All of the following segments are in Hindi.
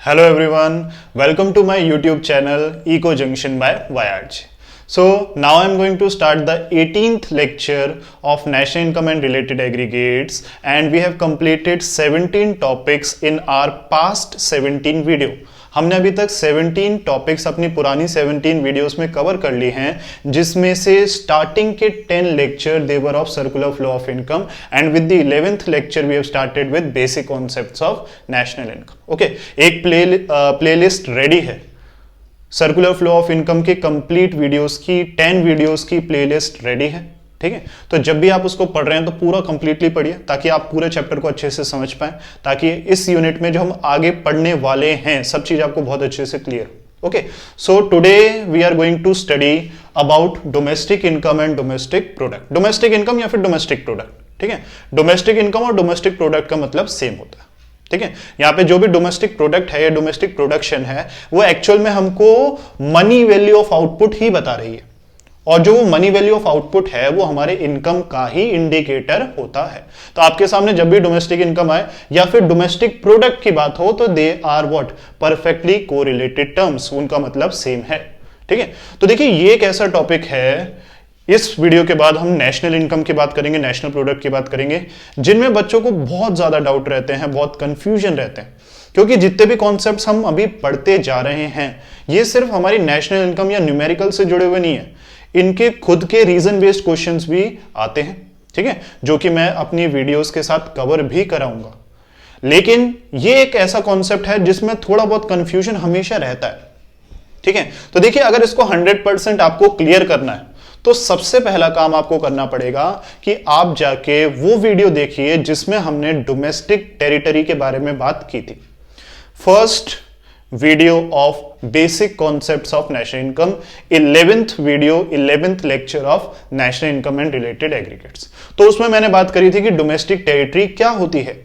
Hello everyone, welcome to my YouTube channel Eco Junction by YRG. So now I'm going to start the 18th lecture of National Income and Related Aggregates, and we have completed 17 topics in our past 17 video. हमने अभी तक 17 टॉपिक्स अपनी पुरानी 17 वीडियोस में कवर कर ली हैं, जिसमें से स्टार्टिंग के 10 lecture they were of circular flow of income and with the 11th lecture we have started with basic concepts of national income. Okay, एक प्लेलिस्ट रेडी है. सर्कुलर फ्लो ऑफ इनकम के कंप्लीट वीडियोस की 10 वीडियोस की प्लेलिस्ट रेडी है. ठीक है, तो जब भी आप उसको पढ़ रहे हैं तो पूरा कंप्लीटली पढ़िए ताकि आप पूरे चैप्टर को अच्छे से समझ पाएं, ताकि इस यूनिट में जो हम आगे पढ़ने वाले हैं सब चीज आपको बहुत अच्छे से क्लियर हो. Okay, so today we are going to study about domestic income and domestic product. Domestic income या फिर डोमेस्टिक प्रोडक्ट. ठीक है, डोमेस्टिक इनकम और डोमेस्टिक प्रोडक्ट का मतलब सेम होता है. ठीक है, यहां पे जो भी डोमेस्टिक प्रोडक्ट है या डोमेस्टिक प्रोडक्शन है वो एक्चुअल में हमको मनी वैल्यू ऑफ आउटपुट ही बता रही है, और जो मनी वैल्यू ऑफ आउटपुट है वो हमारे इनकम का ही इंडिकेटर होता है. तो आपके सामने जब भी डोमेस्टिक इनकम आए या फिर डोमेस्टिक प्रोडक्ट की बात हो तो they are what perfectly correlated terms, उनका मतलब सेम है. ठीक है, तो देखिए ये एक ऐसा टॉपिक है, इस वीडियो के बाद हम नेशनल इनकम की बात करेंगे, नेशनल प्रोडक्ट की बात करेंगे, जिनमें बच्चों को बहुत ज्यादा डाउट रहते हैं, बहुत कंफ्यूजन रहते हैं, क्योंकि जितने भी कॉन्सेप्ट्स हम अभी पढ़ते जा रहे हैं ये सिर्फ हमारी नेशनल इनकम या न्यूमेरिकल से जुड़े हुए नहीं है, इनके खुद के रीजन बेस्ड क्वेश्चंस भी आते हैं. ठीक है, जो कि मैं अपनी वीडियोस के साथ कवर भी कराऊंगा. लेकिन ये एक ऐसा कॉन्सेप्ट है जिसमें थोड़ा बहुत कंफ्यूजन हमेशा रहता है. ठीक है, तो देखिए अगर इसको 100% आपको क्लियर करना है तो सबसे पहला काम आपको करना पड़ेगा कि आप जाके वो वीडियो देखिए जिसमें हमने डोमेस्टिक टेरिटरी के बारे में बात की थी. First video of basic concepts of national income, 11th video, 11th lecture of national income and related aggregates. तो उसमें मैंने बात करी थी कि डोमेस्टिक टेरिटरी क्या होती है.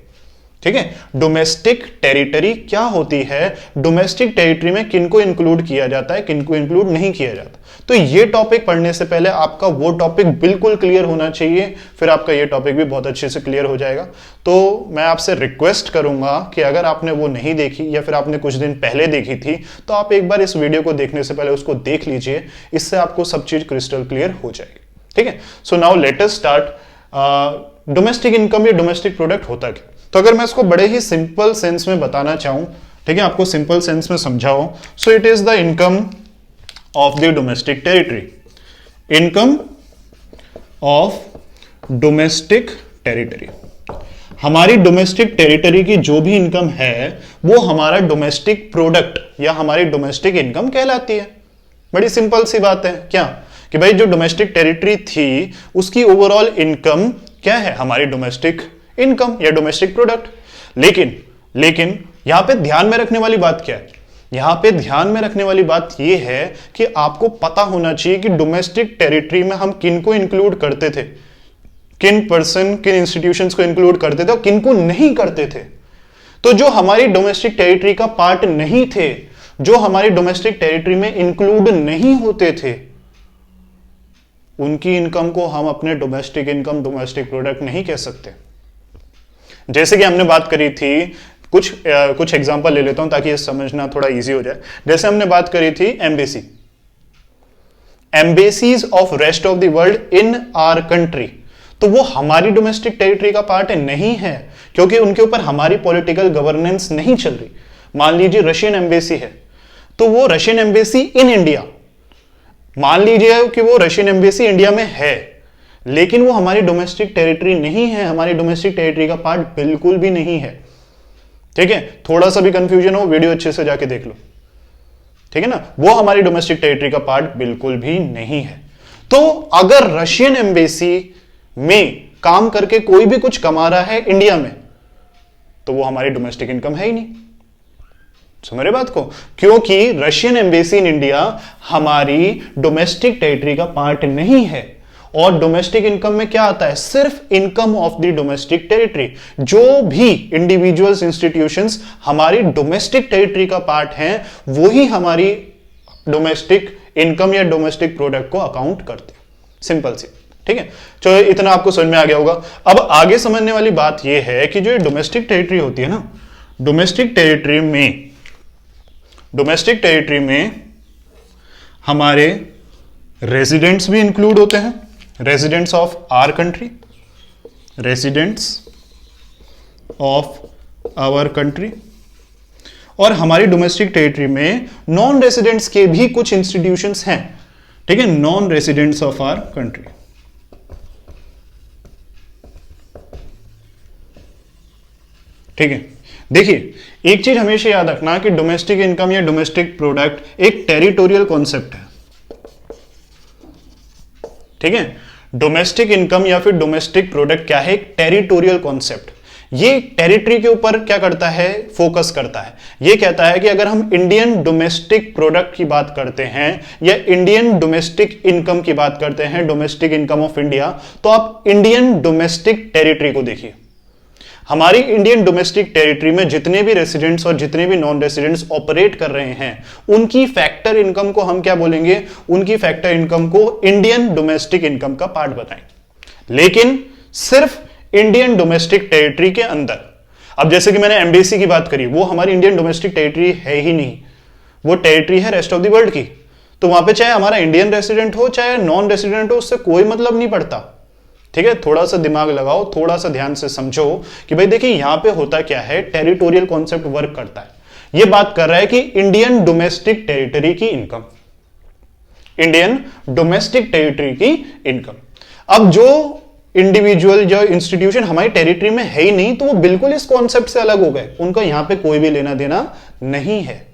ठीक है, डोमेस्टिक टेरिटरी क्या होती है, डोमेस्टिक टेरिटरी में किनको इंक्लूड किया जाता है, किनको इंक्लूड नहीं किया जाता. तो ये टॉपिक पढ़ने से पहले आपका वो टॉपिक बिल्कुल क्लियर होना चाहिए, फिर आपका ये टॉपिक भी बहुत अच्छे से क्लियर हो जाएगा. तो मैं आपसे रिक्वेस्ट करूंगा कि अगर आपने वो नहीं देखी या फिर आपने कुछ दिन पहले देखी थी तो आप एक बार इस वीडियो को देखने से पहले उसको देख लीजिए, इससे आपको सब चीज क्रिस्टल क्लियर हो जाएगी. ठीक है, so now let us start. Domestic income या डोमेस्टिक प्रोडक्ट होता क्या. तो अगर मैं इसको बड़े ही सिंपल सेंस में बताना चाहूं, ठीक है, आपको सिंपल सेंस में समझाओ, so it is the income of the domestic territory. Income of domestic territory, हमारी डोमेस्टिक टेरिटरी की जो भी इनकम है वो हमारा डोमेस्टिक प्रोडक्ट या हमारी डोमेस्टिक इनकम कहलाती है. बड़ी सिंपल सी बात है क्या, कि भाई जो डोमेस्टिक टेरिटरी थी उसकी ओवरऑल इनकम क्या है, हमारी डोमेस्टिक इनकम या डोमेस्टिक प्रोडक्ट. लेकिन यहां पे ध्यान में रखने वाली बात क्या है, यहां पे ध्यान में रखने वाली बात यह है कि आपको पता होना चाहिए कि डोमेस्टिक टेरिटरी में हम किनको इंक्लूड करते थे, किन पर्सन, किन इंस्टीट्यूशंस को इंक्लूड करते थे और किनको नहीं करते थे. तो जो हमारी डोमेस्टिक टेरिटरी का पार्ट नहीं थे, जो हमारी डोमेस्टिक टेरिटरी में इंक्लूड नहीं होते थे, उनकी इनकम को हम अपने डोमेस्टिक इनकम, डोमेस्टिक प्रोडक्ट नहीं कह सकते. जैसे कि हमने बात करी थी, कुछ एग्जांपल ले लेता हूं ताकि ये समझना थोड़ा इजी हो जाए. जैसे हमने बात करी थी embassies of rest of the world in our country, तो वो हमारी डोमेस्टिक टेरिटरी का पार्ट नहीं है, क्योंकि उनके ऊपर हमारी पॉलिटिकल गवर्नेंस नहीं चल रही. मान लीजिए रशियन एम्बेसी है, तो वो रशियन एम्बेसी इन इंडिया, मान लीजिए कि वो रशियन एम्बेसी इंडिया में है, लेकिन वो हमारी डोमेस्टिक टेरिटरी नहीं है, हमारी डोमेस्टिक टेरिटरी का पार्ट बिल्कुल भी नहीं है. ठीक है, थोड़ा सा भी कंफ्यूजन हो वीडियो अच्छे से जाके देख लो. ठीक है ना, वो हमारी डोमेस्टिक टेरिटरी का पार्ट बिल्कुल भी नहीं है. तो अगर रशियन एम्बेसी में काम करके कोई भी कुछ कमा रहा है इंडिया में, तो वो हमारी डोमेस्टिक इनकम है ही नहीं. समझ रहे बात को, क्योंकि रशियन एम्बेसी इन इंडिया हमारी डोमेस्टिक टेरिटरी का पार्ट नहीं है. और डोमेस्टिक इनकम में क्या आता है, सिर्फ income of the domestic territory. जो भी इंडिविजुअल्स, इंस्टीट्यूशंस हमारी डोमेस्टिक टेरिटरी का पार्ट हैं, वो ही हमारी डोमेस्टिक इनकम या डोमेस्टिक प्रोडक्ट को अकाउंट करते हैं. सिंपल सी. ठीक है, चलो इतना आपको समझ में आ गया होगा. अब आगे समझने वाली बात यह है कि जो डोमेस्टिक टेरिटरी होती है ना, डोमेस्टिक टेरिटरी में डोमेस्टिक टेरिटरी में हमारे रेजिडेंट्स भी इंक्लूड होते हैं, residents of our country, residents of our country, और हमारी डोमेस्टिक टेरिटरी में नॉन रेजिडेंट्स के भी कुछ इंस्टीट्यूशंस हैं, ठीक है, non residents of our country. ठीक है, देखिए एक चीज हमेशा याद रखना कि डोमेस्टिक इनकम या डोमेस्टिक प्रोडक्ट एक टेरिटोरियल कॉन्सेप्ट है। ठीक है, डोमेस्टिक इनकम या फिर डोमेस्टिक प्रोडक्ट क्या है? एक टेरिटोरियल कॉन्सेप्ट। ये टेरिटरी के ऊपर क्या करता है? फोकस करता है। ये कहता है कि अगर हम इंडियन डोमेस्टिक प्रोडक्ट की बात करते हैं या इंडियन डोमेस्टिक इनकम की बात करते हैं, डोमेस्टिक इनकम ऑफ इंडिया, तो आप इंडियन डोमेस्टिक टेरिटरी को देखिए। हमारी इंडियन डोमेस्टिक टेरिटरी में जितने भी रेसिडेंट्स और जितने भी नॉन रेसिडेंट्स ऑपरेट कर रहे हैं, उनकी फैक्टर इनकम को हम क्या बोलेंगे? उनकी फैक्टर इनकम को इंडियन डोमेस्टिक इनकम का पार्ट बताएंगे, लेकिन सिर्फ इंडियन डोमेस्टिक टेरिटरी के अंदर। अब जैसे कि मैंने एमबेसी की बात करी, वो हमारी इंडियन डोमेस्टिक टेरिटरी है ही नहीं, वो टेरिटरी है रेस्ट ऑफ द वर्ल्ड की। तो वहां पे चाहे हमारा इंडियन रेसिडेंट हो चाहे नॉन रेसिडेंट हो, उससे कोई मतलब नहीं पड़ता। ठीक है, थोड़ा सा दिमाग लगाओ, थोड़ा सा ध्यान से समझो कि भाई देखिए यहां पे होता क्या है, टेरिटोरियल कॉन्सेप्ट वर्क करता है। ये बात कर रहा है कि इंडियन डोमेस्टिक टेरिटरी की इनकम, इंडियन डोमेस्टिक टेरिटरी की इनकम। अब जो इंडिविजुअल जो इंस्टीट्यूशन हमारी टेरिटरी में है ही नहीं, तो वो बिल्कुल इस कॉन्सेप्ट से अलग हो गए, उनका यहां पे कोई भी लेना देना नहीं है।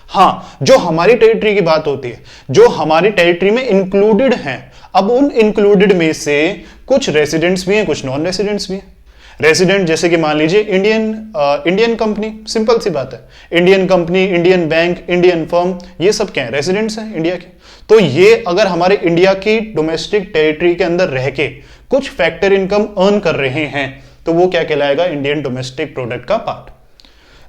हाँ, जो हमारी टेरिटरी की बात होती है, जो हमारी टेरिटरी में इंक्लूडेड हैं, अब उन इंक्लूडेड में से कुछ रेसिडेंट्स भी हैं, कुछ नॉन रेसिडेंट्स भी हैं। रेसिडेंट जैसे कि मान लीजिए इंडियन कंपनी, सिंपल सी बात है, Indian company, Indian bank, Indian firm, ये सब क्या है? रेसिडेंट्स हैं इंडिया के। तो ये अगर हमारे इंडिया की डोमेस्टिक टेरिटरी के अंदर रह के कुछ फैक्टर इनकम अर्न कर रहे हैं, तो वो क्या कहलाएगा? इंडियन डोमेस्टिक प्रोडक्ट का पार्ट।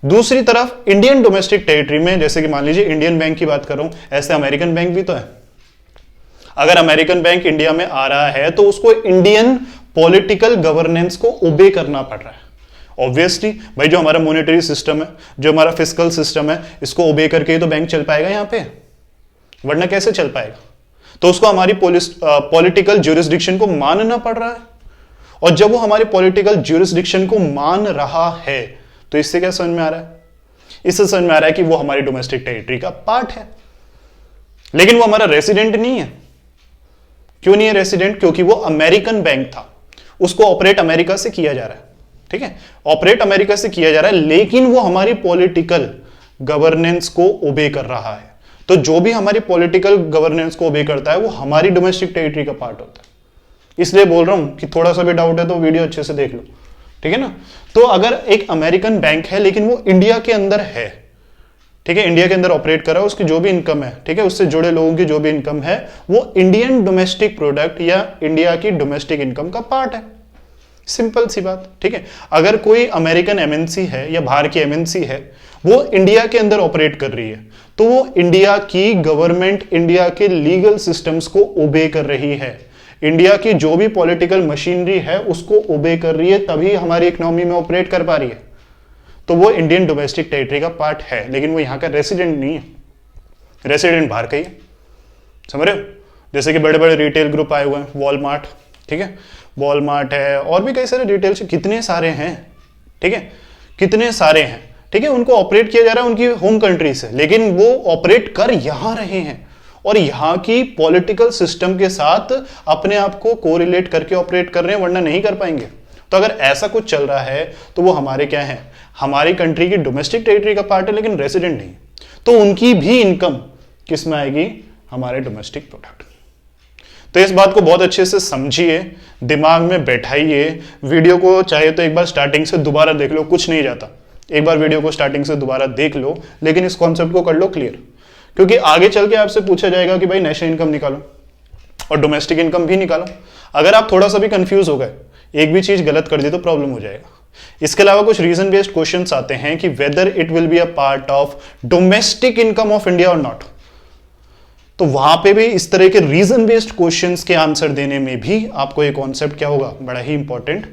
दूसरी तरफ इंडियन डोमेस्टिक टेरिटरी में जैसे कि मान लीजिए इंडियन बैंक की बात करूं, ऐसे अमेरिकन बैंक भी तो है। अगर अमेरिकन बैंक इंडिया में आ रहा है तो उसको इंडियन पॉलिटिकल गवर्नेंस को ओबे करना पड़ रहा है। ऑब्वियसली भाई, जो हमारा मॉनेटरी सिस्टम है, जो हमारा फिस्कल सिस्टम है, इसको ओबे करके ही तो बैंक चल पाएगा यहां पे, वरना कैसे चल पाएगा? तो उसको हमारी पॉलिटिकल ज्यूरिसडिक्शन को मानना पड़ रहा है। और जब वो हमारी पॉलिटिकल ज्यूरिसडिक्शन को मान रहा है, तो इससे क्या समझ में आ रहा है? इससे समझ में आ रहा है कि वो हमारी डोमेस्टिक टेरिटरी का पार्ट है, लेकिन वो हमारा रेसिडेंट नहीं है। क्यों नहीं है रेसिडेंट? क्योंकि वो अमेरिकन बैंक था, उसको ऑपरेट अमेरिका से किया जा रहा है। ठीक है, ऑपरेट अमेरिका से किया जा रहा है, लेकिन वो हमारी पॉलिटिकल गवर्नेंस को ओबे कर रहा है। तो जो भी हमारी पॉलिटिकल गवर्नेंस को ओबे करता है, वो हमारी डोमेस्टिक टेरिटरी का पार्ट होता है। इसलिए बोल रहा हूं कि थोड़ा सा भी डाउट है तो वीडियो अच्छे से देख लो, ठीक है ना। तो अगर एक अमेरिकन बैंक है लेकिन वो इंडिया के अंदर है, ठीक है, इंडिया के अंदर ऑपरेट कर रहा है, उसकी जो भी इनकम है, ठीक है, उससे जुड़े लोगों की जो भी इनकम है, वो इंडियन डोमेस्टिक प्रोडक्ट या इंडिया की डोमेस्टिक इनकम का पार्ट है। सिंपल सी बात, ठीक है। अगर कोई अमेरिकन एमएनसी है या बाहर की एमएनसी है, वो इंडिया के अंदर ऑपरेट कर रही है, तो वो इंडिया की गवर्नमेंट, इंडिया के लीगल सिस्टम्स को ओबे कर रही है, इंडिया की जो भी पॉलिटिकल मशीनरी है उसको ओबे कर रही है, तभी हमारी इकोनॉमी में ऑपरेट कर पा रही है। तो वो इंडियन डोमेस्टिक टेरिटरी का पार्ट है, लेकिन वो यहां का रेसिडेंट नहीं है, रेसिडेंट बाहर का ही है। समझ रहे हो? जैसे कि बड़े बड़े रिटेल ग्रुप आए हुए हैं, वॉलमार्ट, ठीक है, वॉलमार्ट है, और भी कई सारे रिटेल से कितने सारे हैं, ठीक है, कितने सारे हैं, ठीक है, उनको ऑपरेट किया जा रहा है उनकी होम कंट्री से, लेकिन वो ऑपरेट कर यहां रहे हैं और यहां की पॉलिटिकल सिस्टम के साथ अपने आप को कोरिलेट करके ऑपरेट कर रहे हैं, वरना नहीं कर पाएंगे। तो अगर ऐसा कुछ चल रहा है तो वो हमारे क्या है? हमारी कंट्री की डोमेस्टिक टेरिटरी का पार्ट है, लेकिन रेसिडेंट नहीं। तो उनकी भी इनकम किस में आएगी? हमारे डोमेस्टिक प्रोडक्ट। तो इस बात को बहुत अच्छे से समझिए, दिमाग में बैठाइए। वीडियो को चाहे तो एक बार स्टार्टिंग से दोबारा देख लो, कुछ नहीं जाता, एक बार वीडियो को स्टार्टिंग से दोबारा देख लो, लेकिन इस कॉन्सेप्ट को कर लो क्लियर, क्योंकि आगे चल के आपसे पूछा जाएगा कि भाई नेशनल इनकम निकालो और डोमेस्टिक इनकम भी निकालो। अगर आप थोड़ा सा भी कंफ्यूज हो गए, एक भी चीज गलत कर दी, तो प्रॉब्लम हो जाएगा। इसके अलावा कुछ रीजन बेस्ड क्वेश्चंस आते हैं कि whether it will be a part of domestic income of India और नॉट। तो वहां पे भी इस तरह के रीजन बेस्ड क्वेश्चंस के आंसर देने में भी आपको ये कॉन्सेप्ट क्या होगा? बड़ा ही इंपॉर्टेंट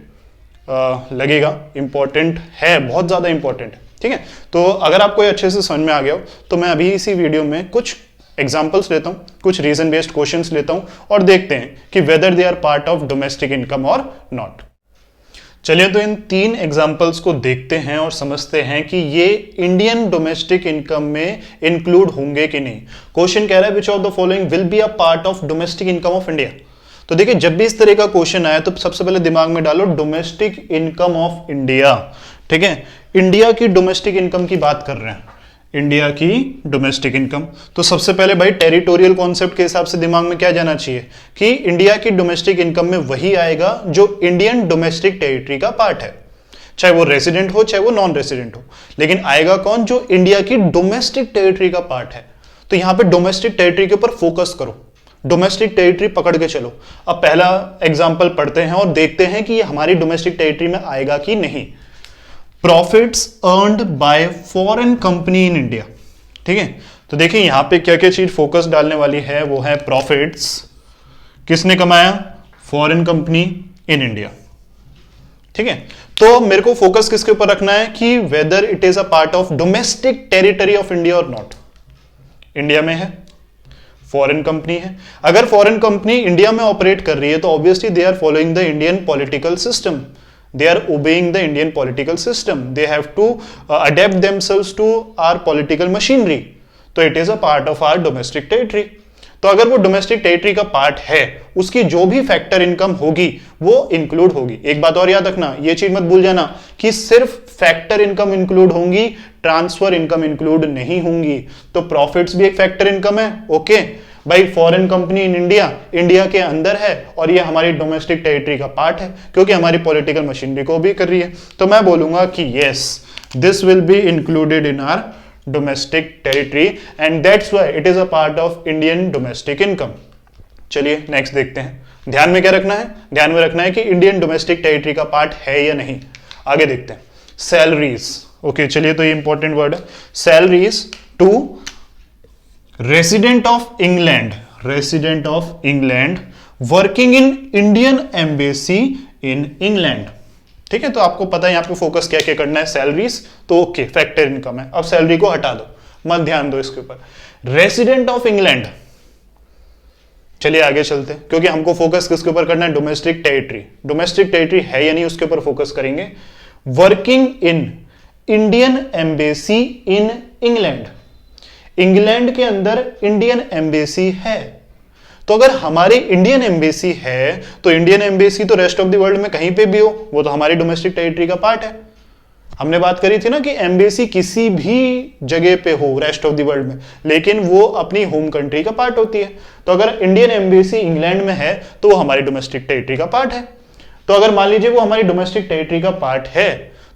लगेगा, इंपॉर्टेंट है, बहुत ज्यादा इंपॉर्टेंट है। ठीक है, तो अगर आपको ये अच्छे से समझ में आ गया हो तो मैं अभी इसी वीडियो में कुछ एग्जाम्पल्स लेता हूं, कुछ रीजन बेस्ड क्वेश्चंस लेता हूं और देखते हैं कि whether they are part of domestic income और नॉट। चलिए तो इन 3 एग्जाम्पल्स को देखते हैं और समझते हैं कि ये इंडियन डोमेस्टिक इनकम में इंक्लूड होंगे कि नहीं। क्वेश्चन कह रहा है which of the following will be a part of domestic income of India. तो देखिए जब भी इस तरह का क्वेश्चन आया तो सबसे पहले दिमाग में डालो डोमेस्टिक इनकम ऑफ इंडिया। ठीक है, इंडिया की डोमेस्टिक इनकम की बात कर रहे हैं, इंडिया की डोमेस्टिक इनकम। तो सबसे पहले भाई टेरिटोरियल कॉन्सेप्ट के हिसाब से दिमाग में क्या जाना चाहिए कि इंडिया की डोमेस्टिक इनकम में वही आएगा जो इंडियन डोमेस्टिक टेरिटरी का पार्ट है, चाहे वो रेसिडेंट हो चाहे वो नॉन रेसिडेंट हो, लेकिन आएगा कौन, जो इंडिया की डोमेस्टिक टेरिटरी का पार्ट है। तो यहां पे डोमेस्टिक टेरिटरी के ऊपर फोकस करो, डोमेस्टिक टेरिटरी पकड़ के चलो। अब पहला एग्जांपल पढ़ते हैं और देखते हैं कि ये हमारी डोमेस्टिक टेरिटरी में आएगा कि नहीं। Profits earned bye foreign company in India. ठीक है, तो देखिए यहां पे क्या क्या चीज फोकस डालने वाली है, वो है प्रॉफिट्स किसने कमाया, फॉरेन कंपनी इन इंडिया। ठीक है, तो मेरे को फोकस किसके ऊपर रखना है कि whether it is a part of domestic territory of India और नॉट। इंडिया में है, फॉरेन कंपनी है, अगर फॉरेन कंपनी इंडिया में ऑपरेट कर रही है तो obviously they are following the Indian political system, they are obeying the Indian political system, they have to adapt themselves to our political machinery, तो it is a part of our domestic territory। तो अगर वो डोमेस्टिक टेरिटरी का पार्ट है उसकी जो भी फैक्टर इनकम होगी वो इंक्लूड होगी। एक बात और याद रखना, ये चीज मत भूल जाना कि सिर्फ फैक्टर इनकम इंक्लूड होंगी, ट्रांसफर इनकम इंक्लूड नहीं होंगी। तो प्रॉफिट्स भी एक फैक्टर इनकम है, ओके भाई, foreign company in India, India के अंदर है और ये हमारी डोमेस्टिक टेरिटरी का पार्ट है क्योंकि हमारी पॉलिटिकल मशीनरी को भी कर रही है। तो मैं बोलूंगा कि yes this will be included in our domestic territory and that's why it is a part of Indian domestic income. चलिए नेक्स्ट देखते हैं। ध्यान में क्या रखना है, ध्यान में रखना है कि इंडियन डोमेस्टिक टेरिटरी का पार्ट है या नहीं। आगे देखते हैं, सैलरीज। ओके चलिए, तो ये इंपॉर्टेंट वर्ड है, salaries to resident of England, resident of England working in Indian embassy in England. ठीक है, तो आपको पता है यहां पे फोकस क्या क्या करना है, सैलरीज, तो ओके फैक्टर इनकम है। अब सैलरी को हटा दो, मत ध्यान दो इसके ऊपर। रेसिडेंट ऑफ इंग्लैंड, चलिए आगे चलते हैं क्योंकि हमको फोकस किसके ऊपर करना है, डोमेस्टिक टेरिटरी। डोमेस्टिक टेरिटरी है या नहीं उसके ऊपर फोकस करेंगे। Working in Indian embassy in England, England के अंदर इंडियन एम्बेसी है, तो अगर हमारी इंडियन एम्बेसी है तो इंडियन एम्बेसी तो रेस्ट ऑफ द वर्ल्ड में कहीं पे भी हो वो तो हमारी डोमेस्टिक टेरिटरी का पार्ट है। हमने बात करी थी ना कि एम्बेसी किसी भी जगह पे हो रेस्ट ऑफ द वर्ल्ड में, लेकिन वो अपनी होम कंट्री का पार्ट होती है। तो अगर इंडियन एम्बेसी इंग्लैंड में है तो वो हमारी डोमेस्टिक टेरिटरी का पार्ट है। तो अगर मान लीजिए वो हमारी डोमेस्टिक टेरिटरी का पार्ट है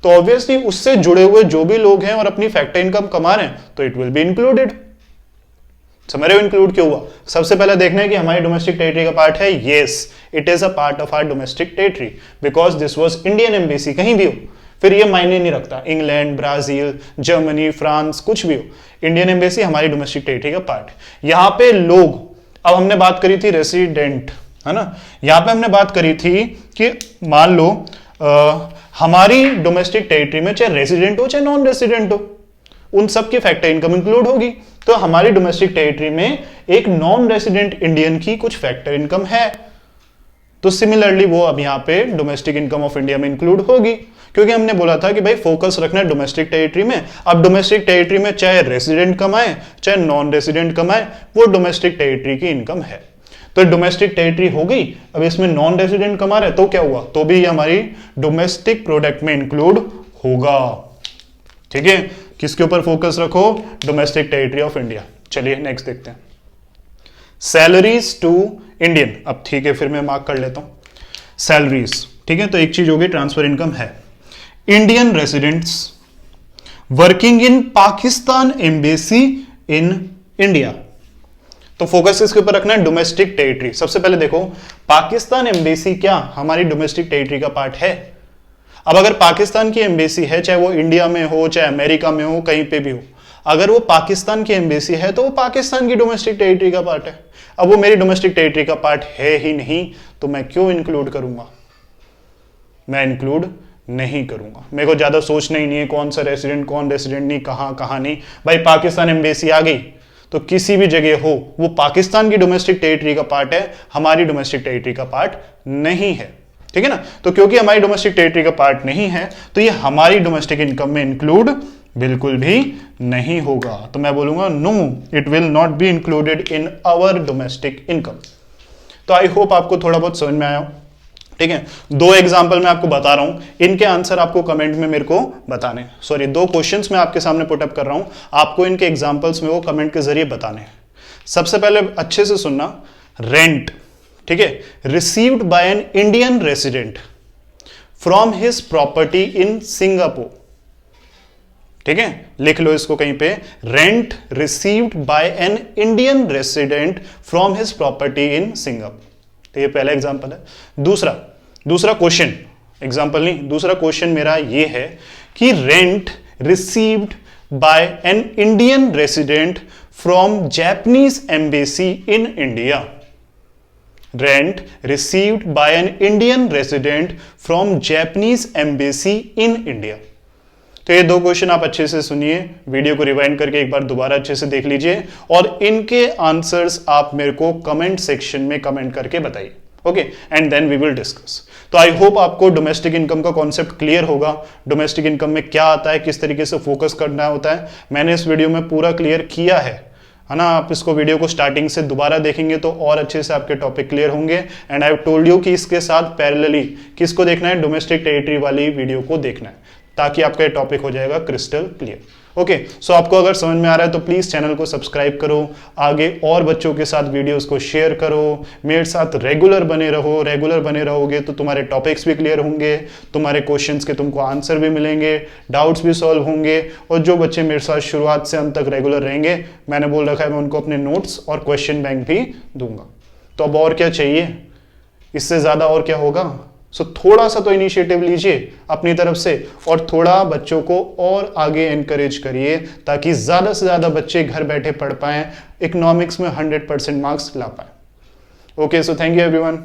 तो ऑब्वियसली उससे जुड़े हुए जो भी लोग हैं और अपनी फैक्टर इनकम कमा रहे हैं तो इट विल बी इंक्लूडेड। समझ रहे हो इंक्लूड क्यों हुआ? सबसे पहले देखना है कि हमारी डोमेस्टिक टेरिटरी का पार्ट है, yes it is a part of our domestic territory because this was Indian embassy, कहीं भी हो फिर ये मायने नहीं रखता, इंग्लैंड, ब्राजील, जर्मनी, फ्रांस, कुछ भी हो, इंडियन एम्बेसी हमारी डोमेस्टिक टेरिटरी का पार्ट है। यहां पे लोग, अब हमने बात करी थी रेसिडेंट, है ना, यहां पे हमने बात करी थी कि मान लो हमारी डोमेस्टिक टेरिटरी में चाहे रेसिडेंट हो चाहे नॉन रेसिडेंट हो उन सब की फैक्टर इनकम इंक्लूड होगी। तो हमारी डोमेस्टिक टेरिटरी में एक नॉन रेसिडेंट इंडियन की कुछ फैक्टर इनकम है, तो सिमिलरली वो अब यहां पे डोमेस्टिक इनकम ऑफ इंडिया में इंक्लूड होगी क्योंकि हमने बोला था कि भाई फोकस रखना है डोमेस्टिक टेरिटरी में। अब डोमेस्टिक टेरिटरी में चाहे रेसिडेंट कमाए चाहे नॉन रेसिडेंट कमाए वो डोमेस्टिक टेरिटरी की इनकम है। तो डोमेस्टिक टेरिटरी हो गई, अब इसमें नॉन रेसिडेंट कमा रहे तो क्या हुआ, तो भी हमारी डोमेस्टिक प्रोडक्ट में इंक्लूड होगा। ठीक है, किसके ऊपर फोकस रखो, डोमेस्टिक टेरिटरी ऑफ इंडिया। चलिए नेक्स्ट देखते हैं, सैलरीज टू इंडियन। अब ठीक है, फिर मैं मार्क कर लेता हूं सैलरीज। ठीक है, तो एक चीज हो गई ट्रांसफर इनकम है, Indian residents working in Pakistan embassy in India. तो फोकस किसके ऊपर रखना है, डोमेस्टिक टेरिटरी। सबसे पहले देखो पाकिस्तान एम्बेसी क्या हमारी डोमेस्टिक टेरिटरी का पार्ट है? अब अगर पाकिस्तान की एम्बेसी है, चाहे वो इंडिया में हो चाहे अमेरिका में हो कहीं पे भी हो, अगर वो पाकिस्तान की एम्बेसी है तो वो पाकिस्तान की डोमेस्टिक टेरिटरी का पार्ट है। अब वो मेरी डोमेस्टिक टेरिटरी का पार्ट है ही नहीं तो मैं क्यों इंक्लूड करूंगा, मैं इंक्लूड नहीं करूंगा। मेरे को ज्यादा सोचना ही नहीं है कौन सा रेसिडेंट, कौन रेसिडेंट नहीं, कहाँ नहीं। भाई पाकिस्तान एम्बेसी आ गई तो किसी भी जगह हो, वो पाकिस्तान की डोमेस्टिक टेरिटरी का पार्ट है, हमारी डोमेस्टिक टेरिटरी का पार्ट नहीं है। ठीक है ना। तो क्योंकि हमारी डोमेस्टिक टेरिटरी का पार्ट नहीं है तो ये हमारी डोमेस्टिक इनकम में इंक्लूड बिल्कुल भी नहीं होगा। तो मैं बोलूंगा no, it will not be included in our domestic income. तो आई होप आपको थोड़ा बहुत समझ में आया हो। ठीक है, 2 एग्जाम्पल मैं आपको बता रहा हूं, इनके आंसर आपको कमेंट में मेरे को बताने, सॉरी 2 क्वेश्चंस मैं आपके सामने पुटअप कर रहा हूं, आपको इनके एग्जाम्पल्स में वो कमेंट के जरिए बताने। सबसे पहले अच्छे से सुनना, रेंट, ठीक है, received by an Indian resident from his property in Singapore. ठीक है, लिख लो इसको कहीं पे, rent received by an Indian resident from his property in Singapore. तो ये पहला एग्जांपल है। दूसरा क्वेश्चन, एग्जांपल नहीं, दूसरा क्वेश्चन मेरा ये है कि rent received by an Indian resident from Japanese embassy in India. Rent received by an Indian resident from Japanese embassy in India. तो ये 2 क्वेश्चन आप अच्छे से सुनिए, वीडियो को रिवाइंड करके एक बार दोबारा अच्छे से देख लीजिए और इनके आंसर्स आप मेरे को कमेंट सेक्शन में कमेंट करके बताइए। Okay, and then we will discuss. तो आई होप आपको डोमेस्टिक इनकम का कॉन्सेप्ट क्लियर होगा, डोमेस्टिक इनकम में क्या आता है, किस तरीके से फोकस करना होता है, मैंने इस वीडियो में पूरा क्लियर किया है ना। आप इसको वीडियो को स्टार्टिंग से दोबारा देखेंगे तो और अच्छे से आपके टॉपिक क्लियर होंगे। And I have told you कि इसके साथ पैरेलली किसको देखना है, डोमेस्टिक टेरिटरी वाली वीडियो को देखना है, ताकि आपका ये टॉपिक हो जाएगा क्रिस्टल क्लियर। ओके, सो आपको अगर समझ में आ रहा है तो प्लीज चैनल को सब्सक्राइब करो, आगे और बच्चों के साथ वीडियोस को शेयर करो, मेरे साथ रेगुलर बने रहो। रेगुलर बने रहोगे तो तुम्हारे टॉपिक्स भी क्लियर होंगे, तुम्हारे क्वेश्चंस के तुमको आंसर भी मिलेंगे, डाउट्स भी सॉल्व होंगे। और जो बच्चे मेरे साथ शुरुआत से अंत तक रेगुलर रहेंगे, मैंने बोल रखा है मैं उनको अपने नोट्स और क्वेश्चन बैंक भी दूंगा। तो अब और क्या चाहिए, इससे ज्यादा और क्या होगा। सो थोड़ा सा तो इनिशिएटिव लीजिए अपनी तरफ से और थोड़ा बच्चों को और आगे एनकरेज करिए, ताकि ज्यादा से ज्यादा बच्चे घर बैठे पढ़ पाएं, इकोनॉमिक्स में 100% मार्क्स ला पाए। Okay, so thank you everyone.